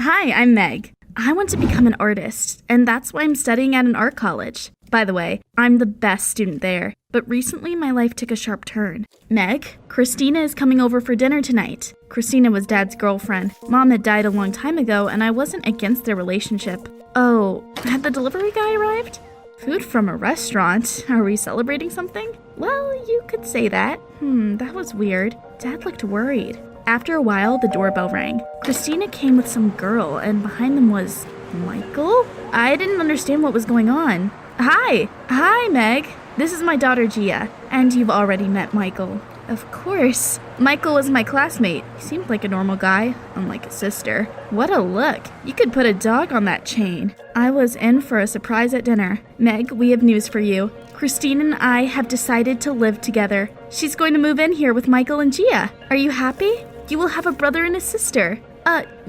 Hi, I'm Meg. I want to become an artist, and that's why I'm studying at an art college. By the way, I'm the best student there, but recently my life took a sharp turn. Meg, Christina is coming over for dinner tonight. Christina was Dad's girlfriend. Mom had died a long time ago, and I wasn't against their relationship. Oh, had the delivery guy arrived? Food from a restaurant? Are we celebrating something? Well, you could say that. That was weird. Dad looked worried. After a while, the doorbell rang. Christina came with some girl, and behind them was Michael? I didn't understand what was going on. Hi, Meg. This is my daughter, Gia, and you've already met Michael. Of course. Michael was my classmate. He seemed like a normal guy, unlike his sister. What a look. You could put a dog on that chain. I was in for a surprise at dinner. Meg, we have news for you. Christine and I have decided to live together. She's going to move in here with Michael and Gia. Are you happy? You will have a brother and a sister.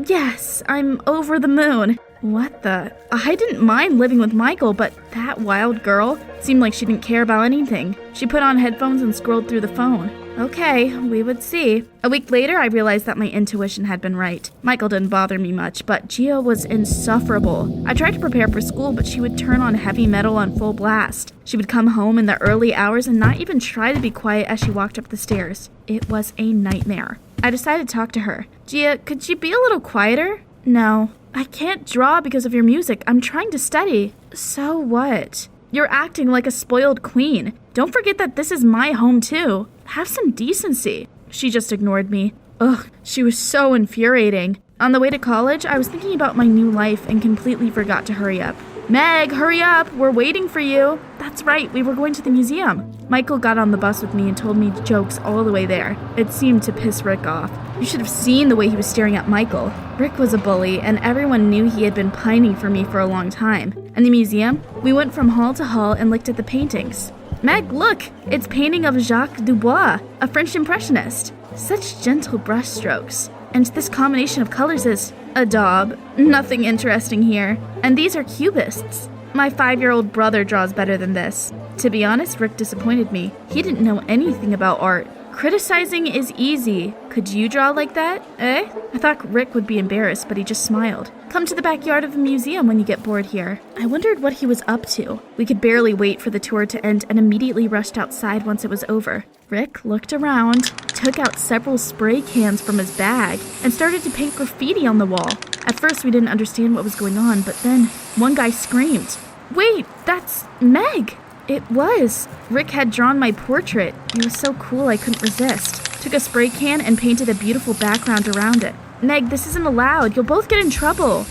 Yes, I'm over the moon. What the? I didn't mind living with Michael, but that wild girl seemed like she didn't care about anything. She put on headphones and scrolled through the phone. Okay, we would see. A week later, I realized that my intuition had been right. Michael didn't bother me much, but Gia was insufferable. I tried to prepare for school, but she would turn on heavy metal on full blast. She would come home in the early hours and not even try to be quiet as she walked up the stairs. It was a nightmare. I decided to talk to her. Gia, could you be a little quieter? No. I can't draw because of your music. I'm trying to study. So what? You're acting like a spoiled queen. Don't forget that this is my home too. Have some decency. She just ignored me. Ugh, she was so infuriating. On the way to college, I was thinking about my new life and completely forgot to hurry up. Meg, hurry up! We're waiting for you! That's right, we were going to the museum. Michael got on the bus with me and told me jokes all the way there. It seemed to piss Rick off. You should have seen the way he was staring at Michael. Rick was a bully, and everyone knew he had been pining for me for a long time. In the museum, we went from hall to hall and looked at the paintings. Meg, look! It's painting of Jacques Dubois, a French impressionist. Such gentle brushstrokes. And this combination of colors is a daub. Nothing interesting here. And these are cubists. My 5-year-old brother draws better than this. To be honest, Rick disappointed me. He didn't know anything about art. Criticizing is easy. Could you draw like that, eh? I thought Rick would be embarrassed, but he just smiled. Come to the backyard of the museum when you get bored here. I wondered what he was up to. We could barely wait for the tour to end and immediately rushed outside once it was over. Rick looked around, took out several spray cans from his bag, and started to paint graffiti on the wall. At first, we didn't understand what was going on, but then one guy screamed, "Wait, that's Meg!" It was. Rick had drawn my portrait. It was so cool I couldn't resist. Took a spray can and painted a beautiful background around it. Meg, this isn't allowed. You'll both get in trouble.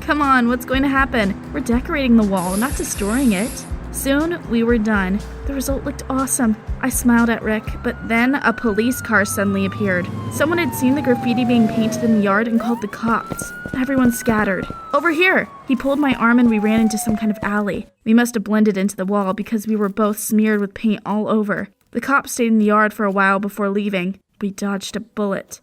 Come on, what's going to happen? We're decorating the wall, not destroying it. Soon, we were done. The result looked awesome. I smiled at Rick, but then a police car suddenly appeared. Someone had seen the graffiti being painted in the yard and called the cops. Everyone scattered. Over here! He pulled my arm and we ran into some kind of alley. We must have blended into the wall because we were both smeared with paint all over. The cops stayed in the yard for a while before leaving. We dodged a bullet.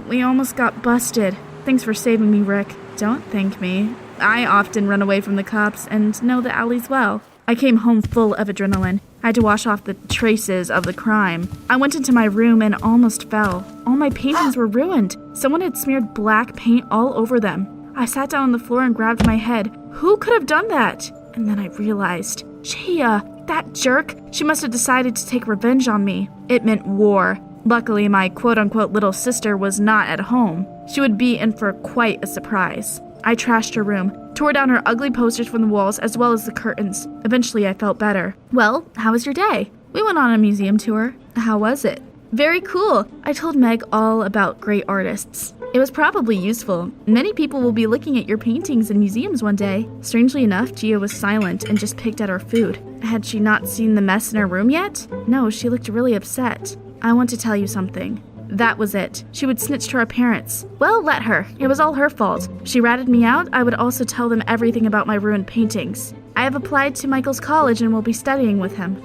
We almost got busted. Thanks for saving me, Rick. Don't thank me. I often run away from the cops and know the alleys well. I came home full of adrenaline. I had to wash off the traces of the crime. I went into my room and almost fell. All my paintings were ruined. Someone had smeared black paint all over them. I sat down on the floor and grabbed my head. Who could have done that? And then I realized, Gia, that jerk, she must have decided to take revenge on me. It meant war. Luckily, my quote-unquote little sister was not at home. She would be in for quite a surprise. I trashed her room, tore down her ugly posters from the walls as well as the curtains. Eventually, I felt better. Well, how was your day? We went on a museum tour. How was it? Very cool. I told Meg all about great artists. It was probably useful. Many people will be looking at your paintings in museums one day. Strangely enough, Gia was silent and just picked at her food. Had she not seen the mess in her room yet? No, she looked really upset. I want to tell you something. That was it. She would snitch to our parents. Well, let her. It was all her fault. If she ratted me out, I would also tell them everything about my ruined paintings. I have applied to Michael's college and will be studying with him.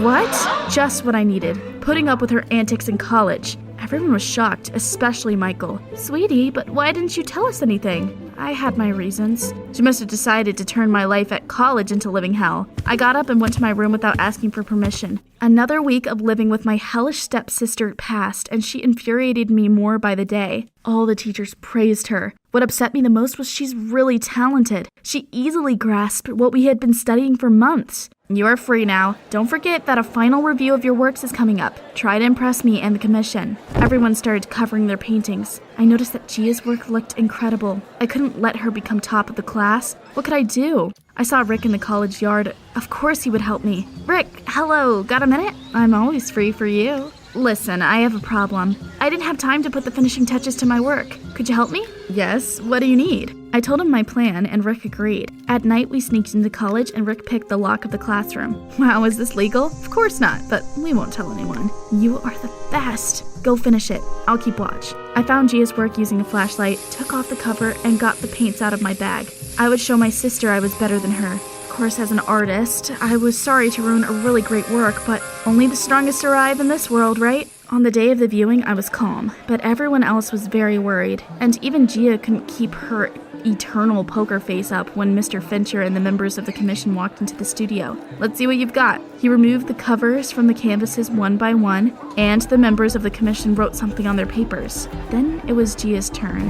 What? Just what I needed. Putting up with her antics in college. Everyone was shocked, especially Michael. Sweetie, but why didn't you tell us anything? I had my reasons. She must have decided to turn my life at college into living hell. I got up and went to my room without asking for permission. Another week of living with my hellish stepsister passed, and she infuriated me more by the day. All the teachers praised her. What upset me the most was she's really talented. She easily grasped what we had been studying for months. You are free now. Don't forget that a final review of your works is coming up. Try to impress me and the commission. Everyone started covering their paintings. I noticed that Gia's work looked incredible. I couldn't let her become top of the class. What could I do? I saw Rick in the college yard. Of course he would help me. Rick, hello, got a minute? I'm always free for you. Listen, I have a problem. I didn't have time to put the finishing touches to my work. Could you help me? Yes, what do you need? I told him my plan, and Rick agreed. At night, we sneaked into college, and Rick picked the lock of the classroom. Wow, is this legal? Of course not, but we won't tell anyone. You are the best. Go finish it. I'll keep watch. I found Gia's work using a flashlight, took off the cover, and got the paints out of my bag. I would show my sister I was better than her. Of course, as an artist, I was sorry to ruin a really great work, but only the strongest survive in this world, right? On the day of the viewing, I was calm, but everyone else was very worried, and even Gia couldn't keep her eternal poker face up when Mr. Fincher and the members of the commission walked into the studio. Let's see what you've got. He removed the covers from the canvases one by one, and the members of the commission wrote something on their papers. Then it was Gia's turn.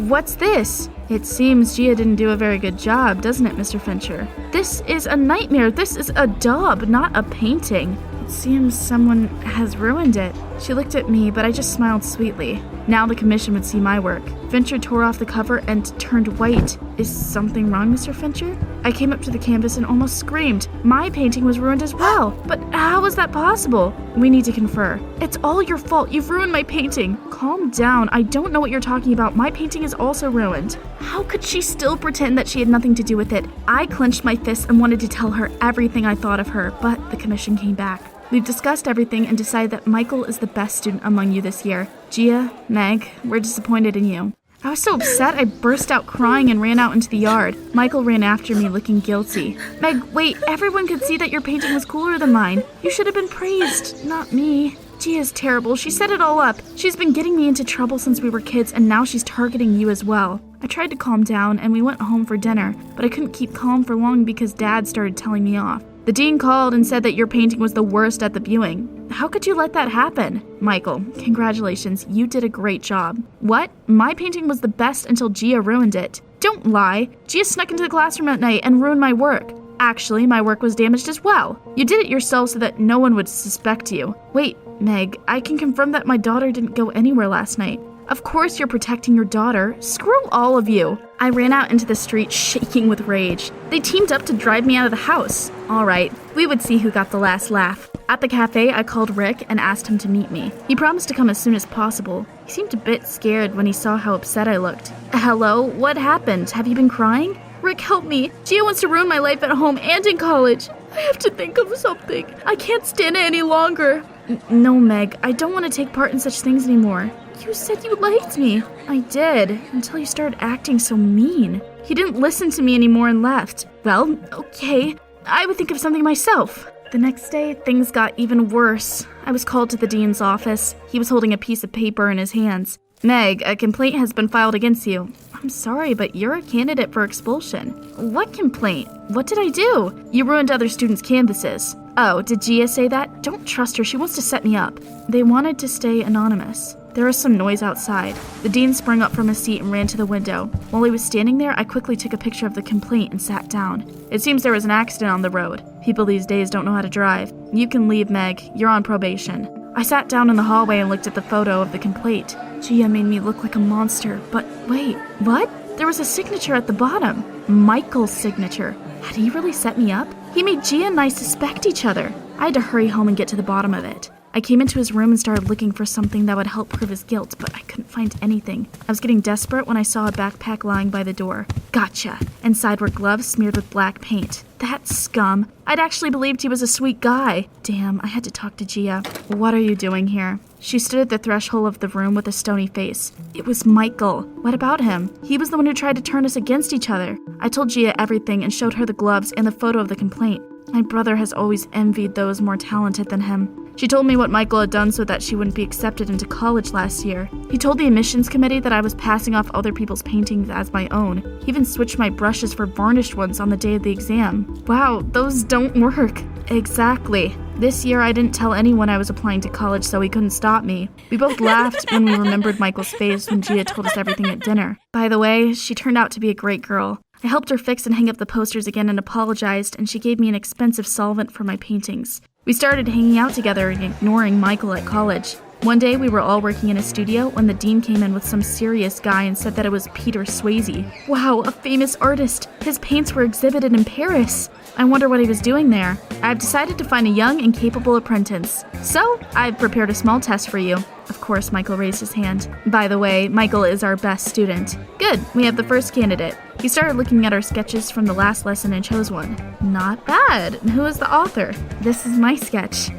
What's this? It seems Gia didn't do a very good job, doesn't it, Mr. Fincher? This is a nightmare. This is a daub, not a painting. It seems someone has ruined it. She looked at me, but I just smiled sweetly. Now the commission would see my work. Fincher tore off the cover and turned white. Is something wrong, Mr. Fincher? I came up to the canvas and almost screamed. My painting was ruined as well. But how was that possible? We need to confer. It's all your fault. You've ruined my painting. Calm down. I don't know what you're talking about. My painting is also ruined. How could she still pretend that she had nothing to do with it? I clenched my fists and wanted to tell her everything I thought of her, but the commission came back. We've discussed everything and decided that Michael is the best student among you this year. Gia, Meg, we're disappointed in you. I was so upset I burst out crying and ran out into the yard. Michael ran after me looking guilty. Meg, wait, everyone could see that your painting was cooler than mine. You should have been praised, not me. Gia's terrible. She set it all up. She's been getting me into trouble since we were kids, and now she's targeting you as well. I tried to calm down, and we went home for dinner, but I couldn't keep calm for long because Dad started telling me off. The dean called and said that your painting was the worst at the viewing. How could you let that happen? Michael, congratulations, you did a great job. What? My painting was the best until Gia ruined it. Don't lie. Gia snuck into the classroom at night and ruined my work. Actually, my work was damaged as well. You did it yourself so that no one would suspect you. Wait, Meg, I can confirm that my daughter didn't go anywhere last night. Of course you're protecting your daughter. Screw all of you. I ran out into the street shaking with rage. They teamed up to drive me out of the house. All right, we would see who got the last laugh. At the cafe, I called Rick and asked him to meet me. He promised to come as soon as possible. He seemed a bit scared when he saw how upset I looked. Hello, what happened? Have you been crying? Rick, help me. Gia wants to ruin my life at home and in college. I have to think of something. I can't stand it any longer. No, Meg, I don't want to take part in such things anymore. You said you liked me. I did, until you started acting so mean. He didn't listen to me anymore and left. Well, okay, I would think of something myself. The next day, things got even worse. I was called to the dean's office. He was holding a piece of paper in his hands. Meg, a complaint has been filed against you. I'm sorry, but you're a candidate for expulsion. What complaint? What did I do? You ruined other students' canvases. Oh, did Gia say that? Don't trust her. She wants to set me up. They wanted to stay anonymous. There was some noise outside. The dean sprang up from his seat and ran to the window. While he was standing there, I quickly took a picture of the complaint and sat down. It seems there was an accident on the road. People these days don't know how to drive. You can leave, Meg. You're on probation. I sat down in the hallway and looked at the photo of the complaint. Gia made me look like a monster, but wait, what? There was a signature at the bottom. Michael's signature. Had he really set me up? He made Gia and I suspect each other. I had to hurry home and get to the bottom of it. I came into his room and started looking for something that would help prove his guilt, but I couldn't find anything. I was getting desperate when I saw a backpack lying by the door. Gotcha. Inside were gloves smeared with black paint. That scum. I'd actually believed he was a sweet guy. Damn, I had to talk to Gia. What are you doing here? She stood at the threshold of the room with a stony face. It was Michael. What about him? He was the one who tried to turn us against each other. I told Gia everything and showed her the gloves and the photo of the complaint. My brother has always envied those more talented than him. She told me what Michael had done so that she wouldn't be accepted into college last year. He told the admissions committee that I was passing off other people's paintings as my own. He even switched my brushes for varnished ones on the day of the exam. Wow, those don't work. Exactly. This year I didn't tell anyone I was applying to college, so he couldn't stop me. We both laughed when we remembered Michael's face when Gia told us everything at dinner. By the way, she turned out to be a great girl. I helped her fix and hang up the posters again and apologized, and she gave me an expensive solvent for my paintings. We started hanging out together and ignoring Michael at college. One day we were all working in a studio when the dean came in with some serious guy and said that it was Peter Swayze. Wow, a famous artist. His paints were exhibited in Paris. I wonder what he was doing there. I've decided to find a young and capable apprentice. So, I've prepared a small test for you. Of course, Michael raised his hand. By the way, Michael is our best student. Good, we have the first candidate. He started looking at our sketches from the last lesson and chose one. Not bad. Who is the author? This is my sketch.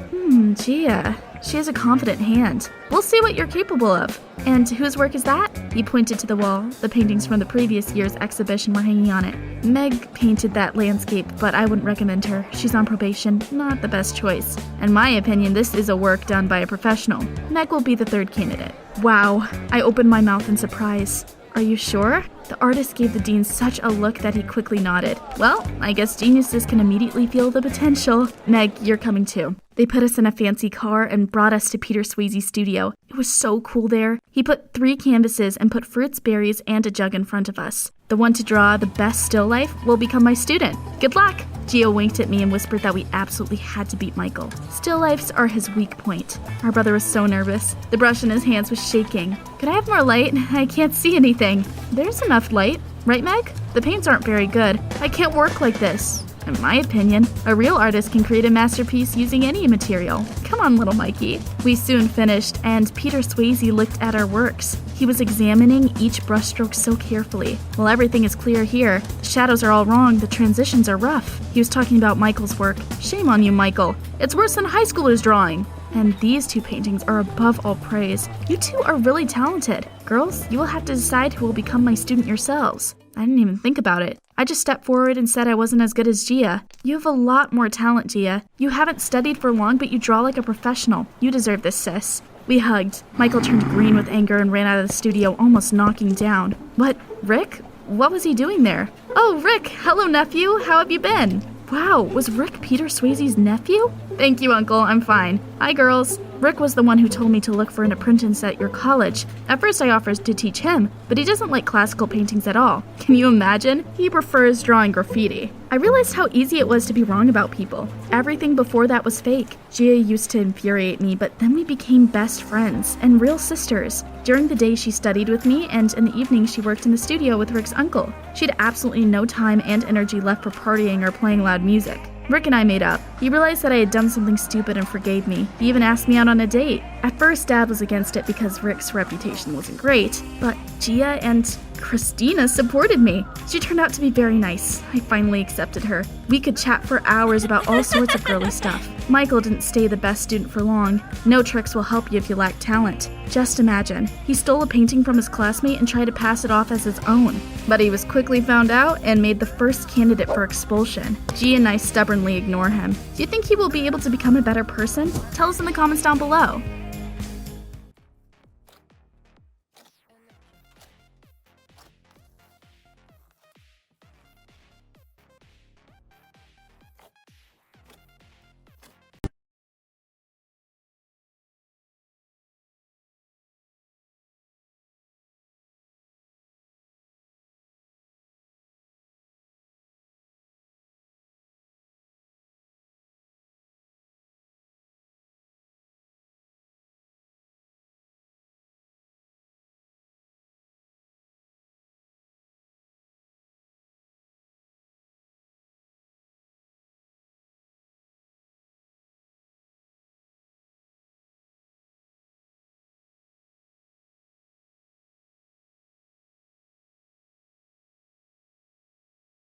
Gia. She has a confident hand. We'll see what you're capable of. And whose work is that? He pointed to the wall. The paintings from the previous year's exhibition were hanging on it. Meg painted that landscape, but I wouldn't recommend her. She's on probation. Not the best choice. In my opinion, this is a work done by a professional. Meg will be the third candidate. Wow. I opened my mouth in surprise. Are you sure? The artist gave the dean such a look that he quickly nodded. Well, I guess geniuses can immediately feel the potential. Meg, you're coming too. They put us in a fancy car and brought us to Peter Swayze's studio. It was so cool there. He put 3 canvases and put fruits, berries, and a jug in front of us. The one to draw the best still life will become my student. Good luck! Gio winked at me and whispered that we absolutely had to beat Michael. Still lifes are his weak point. Our brother was so nervous. The brush in his hands was shaking. Could I have more light? I can't see anything. There's enough light. Right, Meg? The paints aren't very good. I can't work like this. In my opinion, a real artist can create a masterpiece using any material. Come on, little Mikey. We soon finished, and Peter Swayze looked at our works. He was examining each brushstroke so carefully. While everything is clear here, the shadows are all wrong, the transitions are rough. He was talking about Michael's work. Shame on you, Michael. It's worse than high schoolers drawing. And these 2 paintings are above all praise. You 2 are really talented. Girls, you will have to decide who will become my student yourselves. I didn't even think about it. I just stepped forward and said I wasn't as good as Gia. You have a lot more talent, Gia. You haven't studied for long, but you draw like a professional. You deserve this, sis. We hugged. Michael turned green with anger and ran out of the studio, almost knocking down. What? Rick? What was he doing there? Oh, Rick! Hello, nephew! How have you been? Wow, was Rick Peter Swayze's nephew? Thank you, Uncle. I'm fine. Hi, girls. Rick was the one who told me to look for an apprentice at your college. At first I offered to teach him, but he doesn't like classical paintings at all. Can you imagine? He prefers drawing graffiti. I realized how easy it was to be wrong about people. Everything before that was fake. Gia used to infuriate me, but then we became best friends and real sisters. During the day she studied with me, and in the evening she worked in the studio with Rick's uncle. She had absolutely no time and energy left for partying or playing loud music. Rick and I made up. He realized that I had done something stupid and forgave me. He even asked me out on a date. At first, Dad was against it because Rick's reputation wasn't great, but Gia and Christina supported me. She turned out to be very nice. I finally accepted her. We could chat for hours about all sorts of girly stuff. Michael didn't stay the best student for long. No tricks will help you if you lack talent. Just imagine. He stole a painting from his classmate and tried to pass it off as his own. But he was quickly found out and made the first candidate for expulsion. G and I stubbornly ignore him. Do you think he will be able to become a better person? Tell us in the comments down below.